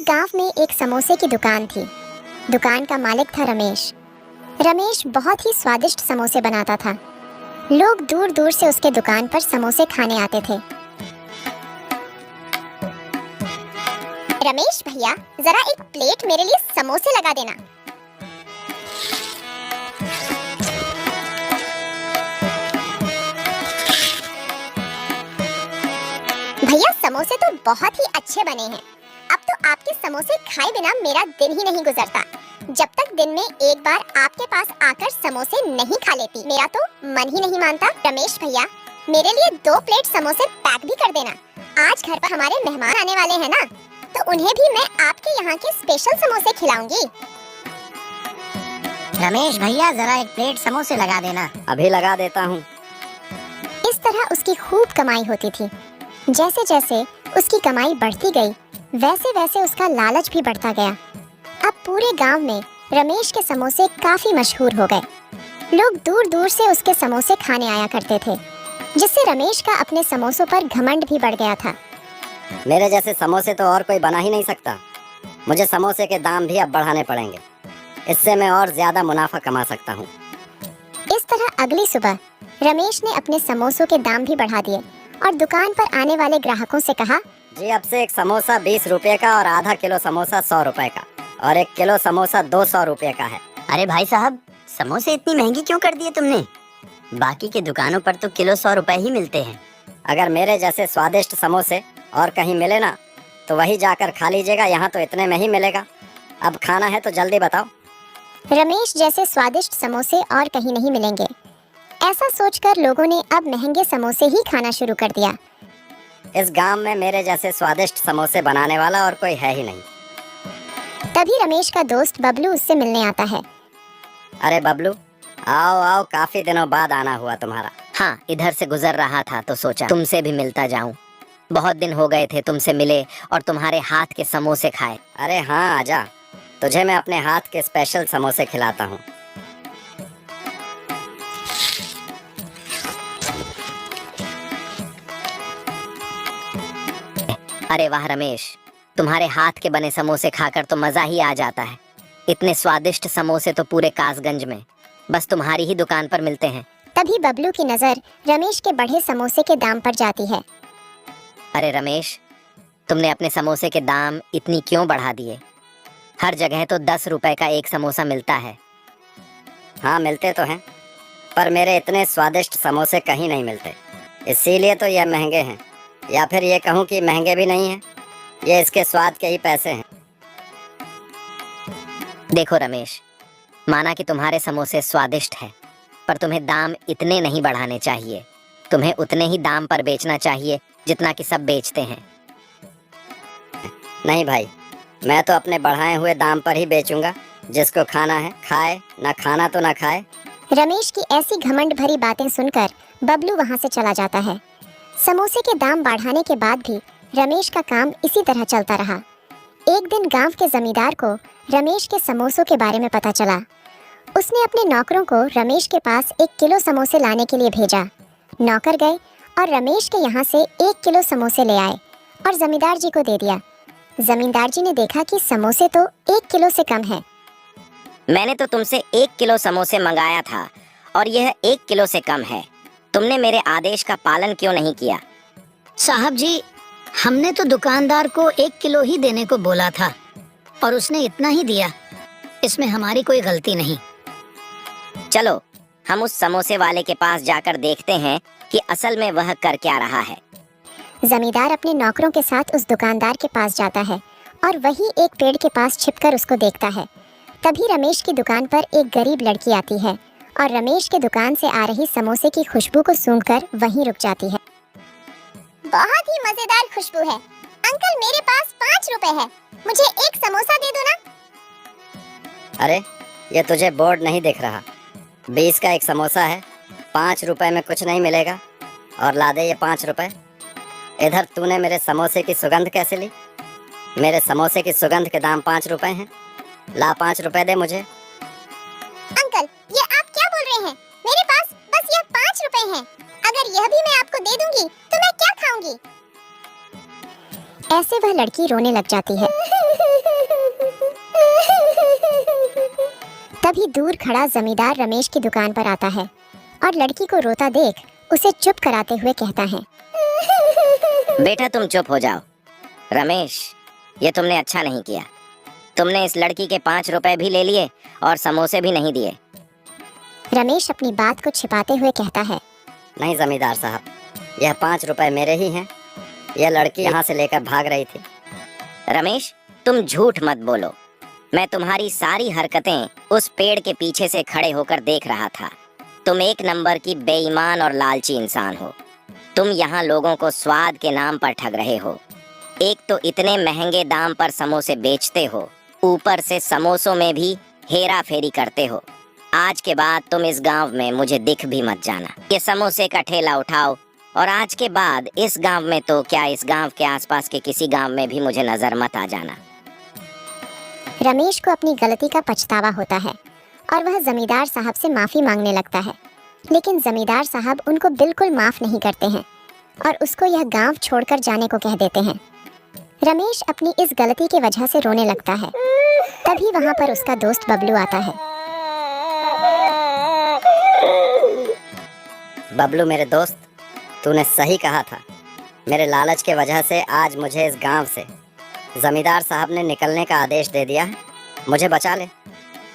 एक गांव में एक समोसे की दुकान थी। दुकान का मालिक था रमेश। रमेश बहुत ही स्वादिष्ट समोसे बनाता था। लोग दूर दूर से उसके दुकान पर समोसे खाने आते थे। रमेश भैया, जरा एक प्लेट मेरे लिए समोसे लगा देना। भैया, समोसे तो बहुत ही अच्छे बने हैं। अब तो आपके समोसे खाए बिना मेरा दिन ही नहीं गुजरता। जब तक दिन में एक बार आपके पास आकर समोसे नहीं खा लेती, मेरा तो मन ही नहीं मानता। रमेश भैया, मेरे लिए 2 प्लेट समोसे पैक भी कर देना। आज घर पर हमारे मेहमान आने वाले हैं ना, तो उन्हें भी मैं आपके यहाँ के स्पेशल समोसे खिलाऊंगी। रमेश भैया, जरा एक प्लेट समोसे लगा देना। अभी लगा देता हूँ। इस तरह उसकी खूब कमाई होती थी। जैसे जैसे उसकी कमाई बढ़ती गई, वैसे वैसे उसका लालच भी बढ़ता गया। अब पूरे गांव में रमेश के समोसे काफी मशहूर हो गए। लोग दूर दूर से उसके समोसे खाने आया करते थे, जिससे रमेश का अपने समोसों पर घमंड भी बढ़ गया था। मेरे जैसे समोसे तो और कोई बना ही नहीं सकता। मुझे समोसे के दाम भी अब बढ़ाने पड़ेंगे, इससे मैं और ज्यादा मुनाफा कमा सकता हूँ। इस तरह अगली सुबह रमेश ने अपने समोसों के दाम भी बढ़ा दिए और दुकान पर आने वाले ग्राहकों से कहा, जी अब से एक समोसा 20 रुपए का और आधा किलो समोसा 100 रुपए का और 1 किलो समोसा 200 रुपए का है। अरे भाई साहब, समोसे इतनी महंगी क्यों कर दिए तुमने? बाकी के दुकानों पर तो किलो 100 रुपए ही मिलते हैं। अगर मेरे जैसे स्वादिष्ट समोसे और कहीं मिले ना, तो वही जाकर खा लीजिएगा। यहाँ तो इतने में ही मिलेगा। अब खाना है तो जल्दी बताओ। रमेश जैसे स्वादिष्ट समोसे और कहीं नहीं मिलेंगे, ऐसा सोचकर लोगों ने अब महंगे समोसे ही खाना शुरू कर दिया। इस गांव में मेरे जैसे स्वादिष्ट समोसे बनाने वाला और कोई है ही नहीं। तभी रमेश का दोस्त बबलू उससे मिलने आता है। अरे बबलू, आओ आओ, काफी दिनों बाद आना हुआ तुम्हारा। हाँ, इधर से गुजर रहा था तो सोचा तुमसे भी मिलता जाऊं। बहुत दिन हो गए थे तुमसे मिले और तुम्हारे हाथ के समोसे खाए। अरे हाँ, आजा, तुझे मैं अपने हाथ के स्पेशल समोसे खिलाता हूँ। अरे वाह रमेश, तुम्हारे हाथ के बने समोसे खाकर तो मजा ही आ जाता है। इतने स्वादिष्ट समोसे तो पूरे कासगंज में बस तुम्हारी ही दुकान पर मिलते हैं। तभी बबलू की नजर रमेश के बढ़े समोसे के दाम पर जाती है। अरे रमेश, तुमने अपने समोसे के दाम इतनी क्यों बढ़ा दिए? हर जगह तो 10 रुपए का एक समोसा मिलता है। हाँ मिलते तो हैं, पर मेरे इतने स्वादिष्ट समोसे कहीं नहीं मिलते, इसीलिए तो ये महंगे हैं। या फिर ये कहूँ कि महंगे भी नहीं हैं, ये इसके स्वाद के ही पैसे हैं। देखो रमेश, माना कि तुम्हारे समोसे स्वादिष्ट हैं, पर तुम्हें दाम इतने नहीं बढ़ाने चाहिए। तुम्हें उतने ही दाम पर बेचना चाहिए जितना कि सब बेचते हैं। नहीं भाई, मैं तो अपने बढ़ाए हुए दाम पर ही बेचूंगा। जिसको खाना है खाए, ना खाना तो ना खाए। रमेश की ऐसी घमंड भरी बातें सुनकर बबलू वहां से चला जाता है। समोसे के दाम बढ़ाने के बाद भी रमेश का काम इसी तरह चलता रहा। एक दिन गांव के जमींदार को रमेश के समोसों के बारे में पता चला। उसने अपने नौकरों को रमेश के पास 1 किलो समोसे लाने के लिए भेजा। नौकर गए और रमेश के यहाँ से 1 किलो समोसे ले आए और जमींदार जी को दे दिया। जमींदार जी ने देखा कि समोसे तो 1 किलो से कम है। मैंने तो तुमसे 1 किलो समोसे मंगाया था और यह 1 किलो से कम है। तुमने मेरे आदेश का पालन क्यों नहीं किया? साहब जी, हमने तो दुकानदार को 1 किलो ही देने को बोला था और उसने इतना ही दिया। इसमें हमारी कोई गलती नहीं। चलो हम उस समोसे वाले के पास जाकर देखते हैं कि असल में वह कर क्या रहा है। जमींदार अपने नौकरों के साथ उस दुकानदार के पास जाता है और वही एक पेड़ के पास छिपकर उसको देखता है। तभी रमेश की दुकान पर एक गरीब लड़की आती है और रमेश के दुकान से आ रही समोसे की खुशबू को सूंघकर वहीं रुक जाती है। बहुत ही मजेदार खुशबू है। अंकल, मेरे पास 5 रुपए है, मुझे एक समोसा दे दो ना। अरे ये तुझे बोर्ड नहीं दिख रहा? 20 का एक समोसा है, 5 रुपए में कुछ नहीं मिलेगा। और ला दे ये 5 रुपए। इधर तूने मेरे समोसे की सुगंध कैसे ली? मेरे समोसे की सुगंध के दाम 5 रुपए हैं। ला 5 रुपए दे मुझे। अंकल, ये आप क्या बोल रहे हैं? मेरे पास बस ये 5 रुपए हैं। अगर यह भी मैं आपको दे दूंगी तो मैं क्या खाऊंगी? ऐसे वह लड़की रोने लग जाती है। तभी दूर खड़ा जमींदार रमेश की दुकान पर आता है और लड़की को रोता देख उसे चुप कराते हुए कहता है, बेटा तुम चुप हो जाओ। रमेश, ये तुमने अच्छा नहीं किया। तुमने इस लड़की के 5 रुपए भी ले लिए और समोसे भी नहीं दिए। रमेश अपनी बात को छिपाते हुए कहता है, नहीं जमींदार साहब, यह 5 रुपए मेरे ही हैं। यह लड़की यहाँ से लेकर भाग रही थी। रमेश, तुम झूठ मत बोलो। मैं तुम्हारी सारी हरकतें उस पेड़ के पीछे से खड़े होकर देख रहा था। तुम एक नंबर की बेईमान और लालची इंसान हो। तुम यहाँ लोगों को स्वाद के नाम पर ठग रहे हो। एक तो इतने महंगे दाम पर समोसे बेचते हो, ऊपर से समोसों में भी हेरा फेरी करते हो। आज के बाद तुम इस गांव में मुझे दिख भी मत जाना। ये समोसे का ठेला उठाओ और आज के बाद इस गांव में तो क्या, इस गांव के आसपास के किसी गांव में भी मुझे नजर मत आ जाना। रमेश को अपनी गलती का पछतावा होता है और वह जमींदार साहब से माफी मांगने लगता है, लेकिन जमींदार साहब उनको बिल्कुल माफ नहीं करते हैं और उसको यह गांव छोड़कर जाने को कह देते हैं। रमेश अपनी इस गलती की वजह से रोने लगता है। तभी वहां पर उसका दोस्त बबलू आता है। बबलू मेरे दोस्त, तूने सही कहा था। मेरे लालच के वजह से आज मुझे इस गांव से जमींदार साहब ने निकलने का आदेश दे दिया है। मुझे बचा ले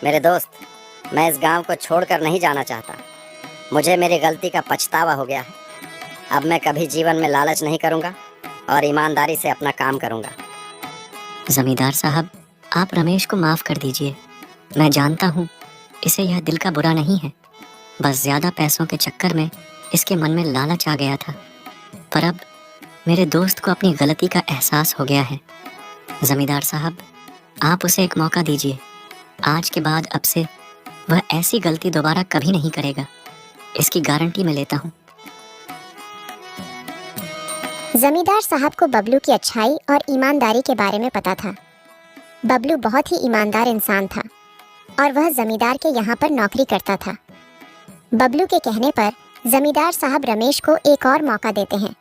मेरे दोस्त। मैं इस गांव को छोड़कर नहीं जाना चाहता। मुझे मेरी गलती का पछतावा हो गया है। अब मैं कभी जीवन में लालच नहीं करूंगा और ईमानदारी से अपना काम करूंगा। जमींदार साहब, आप रमेश को माफ़ कर दीजिए। मैं जानता हूँ इसे यह दिल का बुरा नहीं है, बस ज़्यादा पैसों के चक्कर में इसके मन में लालच आ गया था। पर अब मेरे दोस्त को अपनी गलती का एहसास हो गया है। जमींदार साहब, आप उसे एक मौका दीजिए। आज के बाद अब से वह ऐसी गलती दोबारा कभी नहीं करेगा, इसकी गारंटी मैं लेता हूँ। जमींदार साहब को बबलू की अच्छाई और ईमानदारी के बारे में पता था। बबलू बहुत ही ईमानदार इंसान था और वह जमींदार के यहाँ पर नौकरी करता था। बबलू के कहने पर जमींदार साहब रमेश को एक और मौका देते हैं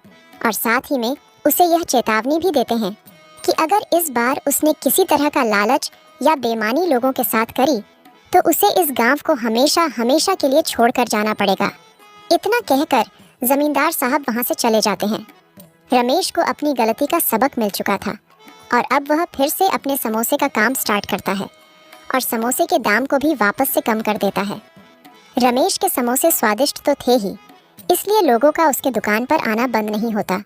और साथ ही में उसे यह चेतावनी भी देते हैं कि अगर इस बार उसने किसी तरह का लालच या बेईमानी लोगों के साथ करी तो उसे इस गांव को हमेशा हमेशा के लिए छोड़कर जाना पड़ेगा। इतना कहकर जमींदार साहब वहां से चले जाते हैं। रमेश को अपनी गलती का सबक मिल चुका था और अब वह फिर से अपने समोसे का काम स्टार्ट करता है और समोसे के दाम को भी वापस से कम कर देता है। रमेश के समोसे स्वादिष्ट तो थे ही, इसलिए लोगों का उसके दुकान पर आना बंद नहीं होता